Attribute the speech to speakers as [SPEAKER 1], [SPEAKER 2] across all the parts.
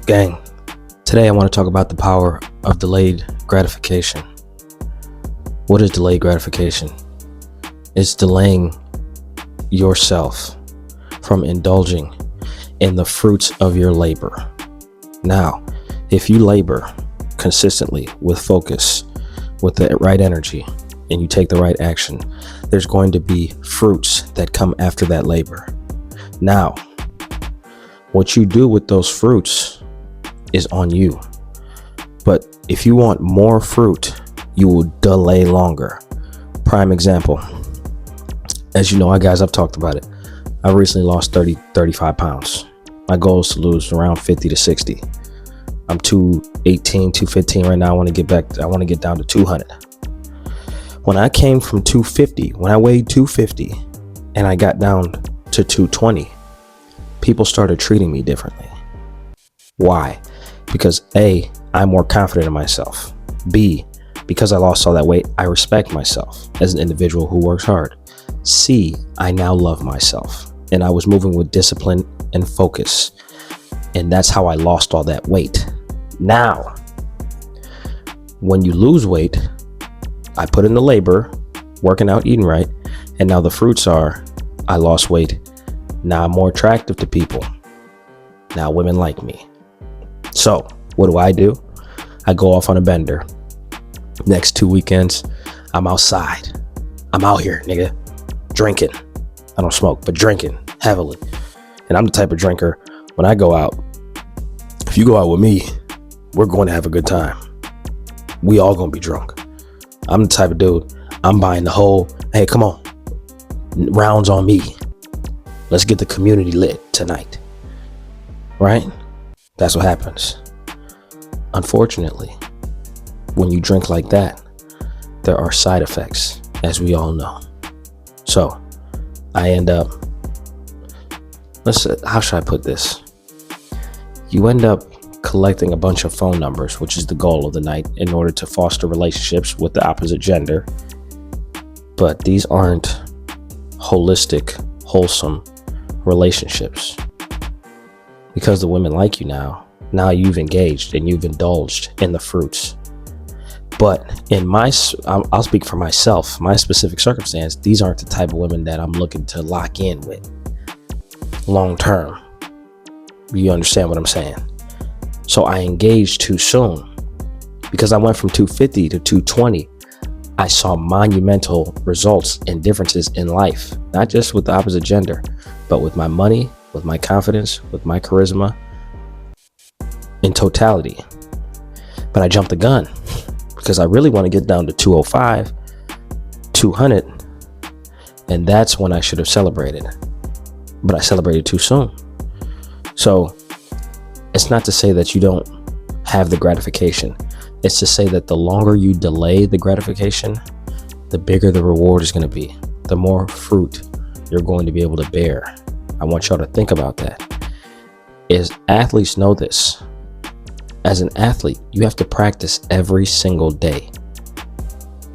[SPEAKER 1] Gang, today I want to talk about the power of delayed gratification. What is delayed gratification? It's delaying yourself from indulging in the fruits of your labor. Now, if you labor consistently with focus, with the right energy, and you take the right action, there's going to be fruits that come after that labor. Now, what you do with those fruits is on you. But if you want more fruit, you will delay longer. Prime example, as you know, I've talked about it. I recently lost 35 pounds. My goal is to lose around 50 to 60. I'm 218, 215 right now. I want to get down to 200. When I came from 250, when I weighed 250 and I got down to 220, people started treating me differently. Why? Because A, I'm more confident in myself. B, because I lost all that weight, I respect myself as an individual who works hard. C, I now love myself. And I was moving with discipline and focus. And that's how I lost all that weight. Now, when you lose weight, I put in the labor, working out, eating right. And now the fruits are, I lost weight. Now I'm more attractive to people. Now women like me. So what do? I go off on a bender. Next 2 weekends, I'm outside. I'm out here, nigga, drinking. I don't smoke, but drinking heavily. And I'm the type of drinker, when I go out, if you go out with me, we're going to have a good time. We all gonna be drunk. I'm the type of dude, I'm buying the whole, hey, come on, rounds on me. Let's get the community lit tonight. Right? That's what happens. Unfortunately, when you drink like that, there are side effects, as we all know. So I end up, how should I put this? You end up collecting a bunch of phone numbers, which is the goal of the night, in order to foster relationships with the opposite gender. But these aren't holistic, wholesome relationships. Because the women like you now you've engaged and you've indulged in the fruits. But in I'll speak for myself, my specific circumstance, these aren't the type of women that I'm looking to lock in with long term. You understand what I'm saying? So I engaged too soon because I went from 250 to 220. I saw monumental results and differences in life, not just with the opposite gender, but with my money, with my confidence, with my charisma, in totality. But I jumped the gun because I really want to get down to 205, 200. And that's when I should have celebrated. But I celebrated too soon. So it's not to say that you don't have the gratification. It's to say that the longer you delay the gratification, the bigger the reward is going to be. The more fruit you're going to be able to bear. I want y'all to think about that. Athletes know this. As an athlete, you have to practice every single day.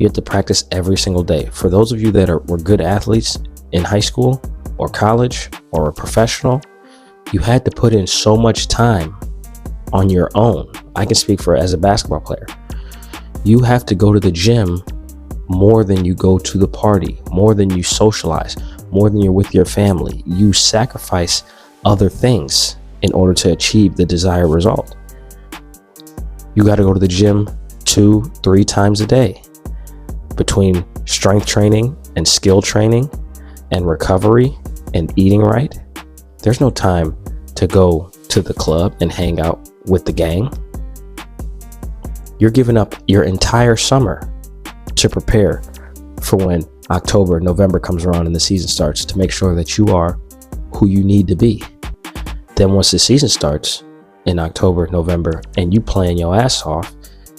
[SPEAKER 1] You have to practice every single day. For those of you that were good athletes in high school or college or a professional, you had to put in so much time on your own. I can speak for as a basketball player. You have to go to the gym more than you go to the party, more than you socialize, more than you're with your family. You sacrifice other things in order to achieve the desired result. You got to go to the gym 2-3 times a day. Between strength training and skill training and recovery and eating right, there's no time to go to the club and hang out with the gang. You're giving up your entire summer to prepare for when October, November comes around and the season starts, to make sure that you are who you need to be. Then once the season starts in October, November, and you playing your ass off,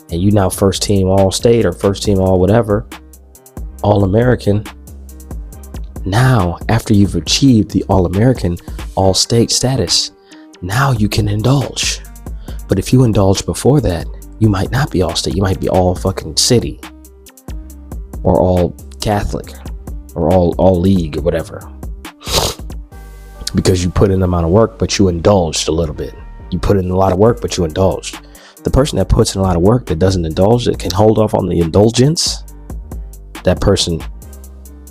[SPEAKER 1] and you now first team all state or first team all whatever, all American. Now, after you've achieved the all American, all state status, now you can indulge. But if you indulge before that, you might not be all state. You might be all fucking city or all Catholic or all league or whatever, because you put in the amount of work, but you indulged a little bit. You put in a lot of work, but you indulged. The person that puts in a lot of work that doesn't indulge, that can hold off on the indulgence, that person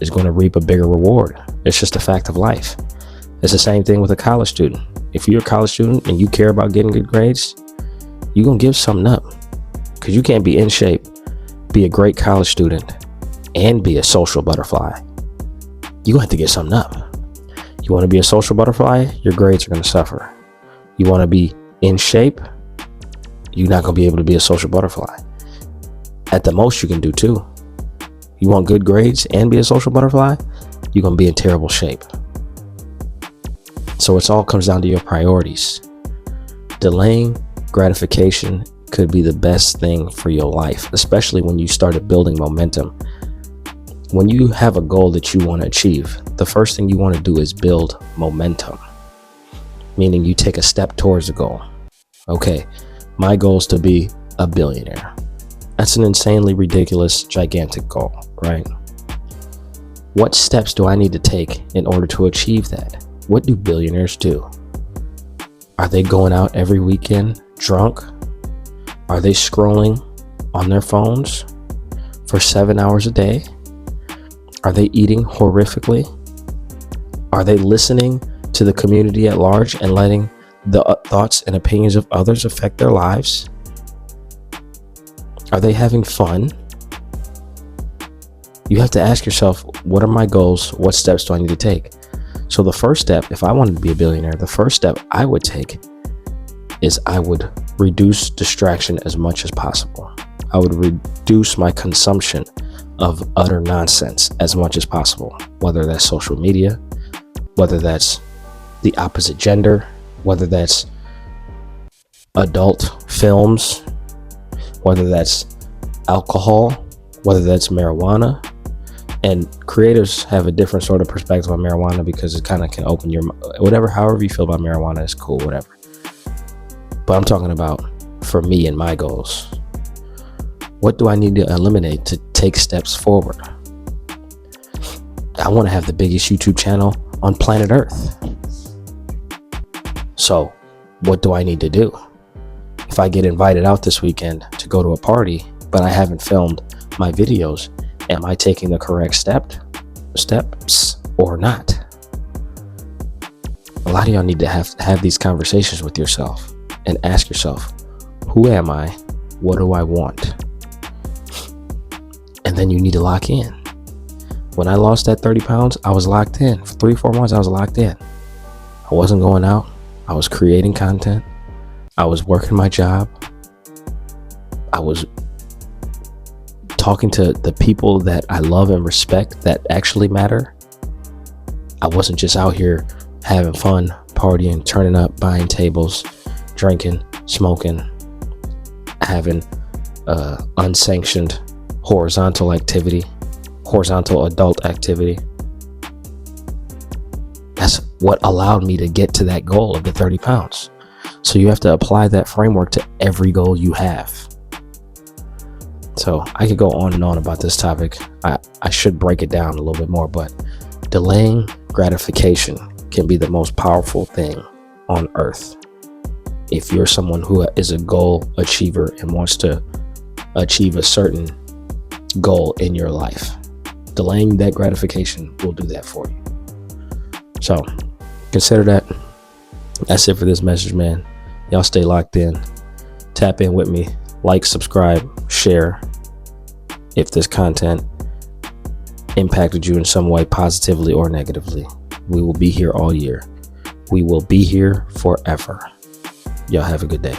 [SPEAKER 1] is going to reap a bigger reward. It's just a fact of life. It's the same thing with a college student. If you're a college student and you care about getting good grades, you're going to give something up, because you can't be in shape, be a great college student, and be a social butterfly. You're going to have to give something up. You want to be a social butterfly, your grades are going to suffer. You want to be in shape, you're not going to be able to be a social butterfly. At the most, you can do two. You want good grades and be a social butterfly, you're going to be in terrible shape. So it all comes down to your priorities. Delaying gratification could be the best thing for your life, especially when you started building momentum. When you have a goal that you want to achieve, the first thing you want to do is build momentum, meaning you take a step towards the goal. Okay, my goal is to be a billionaire. That's an insanely ridiculous, gigantic goal, right? What steps do I need to take in order to achieve that? What do billionaires do? Are they going out every weekend drunk? Are they scrolling on their phones for 7 hours a day? Are they eating horrifically? Are they listening to the community at large and letting the thoughts and opinions of others affect their lives? Are they having fun? You have to ask yourself, what are my goals? What steps do I need to take? So the first step, if I wanted to be a billionaire, the first step I would take is I would reduce distraction as much as possible. I would reduce my consumption of utter nonsense as much as possible, whether that's social media, whether that's the opposite gender, whether that's adult films, whether that's alcohol, whether that's marijuana. And creatives have a different sort of perspective on marijuana, because it kind of can open your, however you feel about marijuana is cool, whatever. But I'm talking about for me and my goals. What do I need to eliminate to take steps forward? I want to have the biggest YouTube channel on planet Earth. So what do I need to do? If I get invited out this weekend to go to a party, but I haven't filmed my videos, am I taking the correct steps or not? A lot of y'all need to have these conversations with yourself and ask yourself, who am I? What do I want? And then you need to lock in. When I lost that 30 pounds, I was locked in. For 3-4 months, I was locked in. I wasn't going out. I was creating content. I was working my job. I was talking to the people that I love and respect that actually matter. I wasn't just out here having fun, partying, turning up, buying tables, drinking, smoking, having unsanctioned horizontal adult activity. That's what allowed me to get to that goal of the 30 pounds. So you have to apply that framework to every goal you have. So I could go on and on about this topic. I should break it down a little bit more, but delaying gratification can be the most powerful thing on earth. If you're someone who is a goal achiever and wants to achieve a certain goal in your life, delaying that gratification will do that for you. So consider that. That's it for this message, man. Y'all stay locked in. Tap in with me. Like, subscribe, share. If this content impacted you in some way, positively or negatively, we will be here all year. We will be here forever. Y'all have a good day.